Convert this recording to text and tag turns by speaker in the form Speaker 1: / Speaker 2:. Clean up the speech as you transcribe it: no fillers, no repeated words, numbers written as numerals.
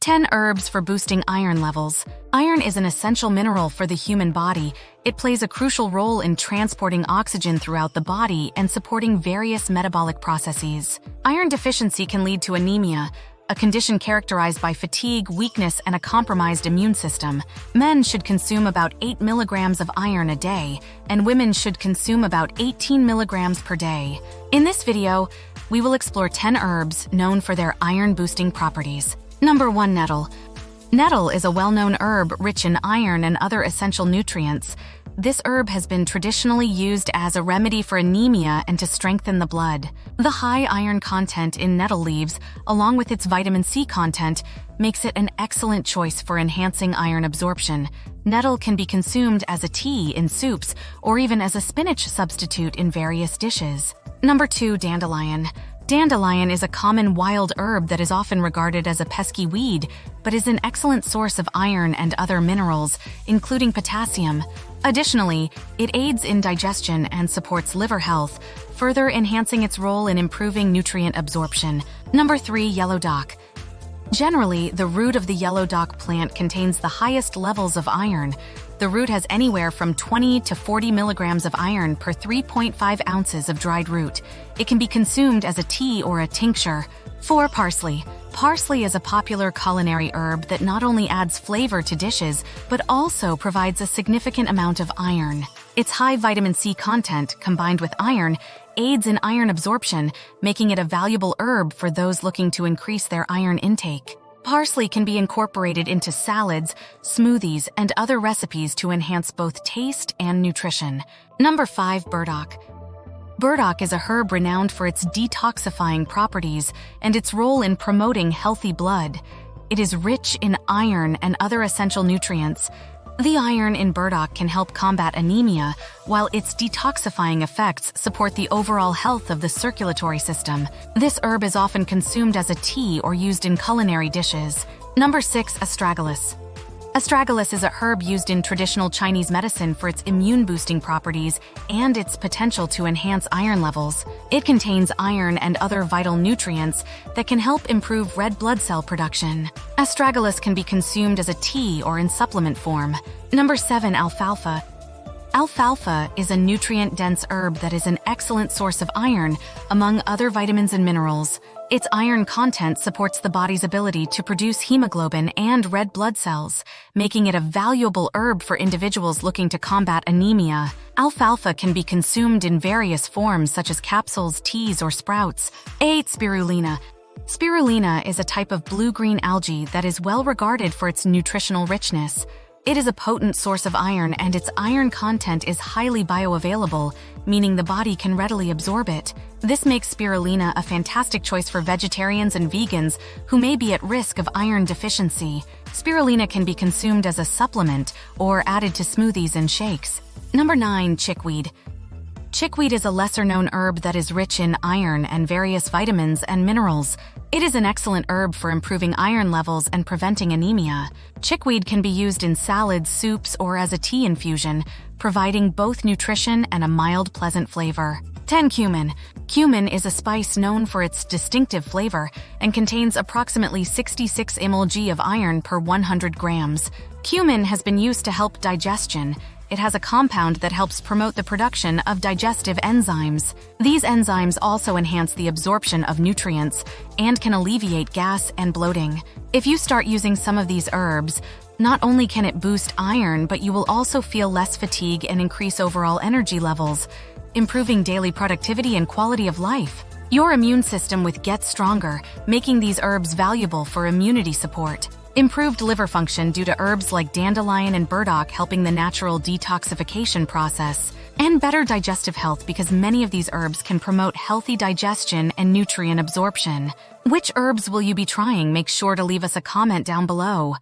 Speaker 1: 10 herbs for boosting iron levels. Iron is an essential mineral for the human body. It plays a crucial role in transporting oxygen throughout the body and supporting various metabolic processes. Iron deficiency can lead to anemia, a condition characterized by fatigue, weakness, and a compromised immune system. Men should consume about 8 milligrams of iron a day, and women should consume about 18 milligrams per day. In this video, we will explore 10 herbs known for their iron-boosting properties. Number 1. Nettle. Nettle is a well-known herb rich in iron and other essential nutrients. This herb has been traditionally used as a remedy for anemia and to strengthen the blood. The high iron content in nettle leaves, along with its vitamin C content, makes it an excellent choice for enhancing iron absorption. Nettle can be consumed as a tea in soups or even as a spinach substitute in various dishes. Number 2. Dandelion. Dandelion is a common wild herb that is often regarded as a pesky weed, but is an excellent source of iron and other minerals, including potassium. Additionally, it aids in digestion and supports liver health, further enhancing its role in improving nutrient absorption. Number 3. Yellow dock. Generally, the root of the yellow dock plant contains the highest levels of iron. The root has anywhere from 20 to 40 milligrams of iron per 3.5 ounces of dried root. It can be consumed as a tea or a tincture. 4. Parsley. Parsley is a popular culinary herb that not only adds flavor to dishes, but also provides a significant amount of iron. Its high vitamin C content, combined with iron, aids in iron absorption, making it a valuable herb for those looking to increase their iron intake. Parsley can be incorporated into salads, smoothies, and other recipes to enhance both taste and nutrition. Number 5. Burdock. Burdock is a herb renowned for its detoxifying properties and its role in promoting healthy blood. It is rich in iron and other essential nutrients. The iron in burdock can help combat anemia, while its detoxifying effects support the overall health of the circulatory system. This herb is often consumed as a tea or used in culinary dishes. Number 6. Astragalus. Astragalus is a herb used in traditional Chinese medicine for its immune-boosting properties and its potential to enhance iron levels. It contains iron and other vital nutrients that can help improve red blood cell production. Astragalus can be consumed as a tea or in supplement form. Number 7. Alfalfa. Alfalfa is a nutrient-dense herb that is an excellent source of iron, among other vitamins and minerals. Its iron content supports the body's ability to produce hemoglobin and red blood cells, making it a valuable herb for individuals looking to combat anemia. Alfalfa can be consumed in various forms such as capsules, teas, or sprouts. 8. Spirulina. Spirulina is a type of blue-green algae that is well regarded for its nutritional richness. It is a potent source of iron, and its iron content is highly bioavailable, meaning the body can readily absorb it. This makes spirulina a fantastic choice for vegetarians and vegans who may be at risk of iron deficiency. Spirulina can be consumed as a supplement or added to smoothies and shakes. Number 9. Chickweed. Chickweed is a lesser-known herb that is rich in iron and various vitamins and minerals. It is an excellent herb for improving iron levels and preventing anemia. Chickweed can be used in salads, soups, or as a tea infusion, providing both nutrition and a mild, pleasant flavor. 10. Cumin. Cumin is a spice known for its distinctive flavor and contains approximately 66 mg of iron per 100 grams. Cumin has been used to help digestion. It has a compound that helps promote the production of digestive enzymes. These enzymes also enhance the absorption of nutrients and can alleviate gas and bloating. If you start using some of these herbs, not only can it boost iron, but you will also feel less fatigue and increase overall energy levels, improving daily productivity and quality of life. Your immune system will get stronger, making these herbs valuable for immunity support. Improved liver function due to herbs like dandelion and burdock helping the natural detoxification process. And better digestive health because many of these herbs can promote healthy digestion and nutrient absorption. Which herbs will you be trying? Make sure to leave us a comment down below.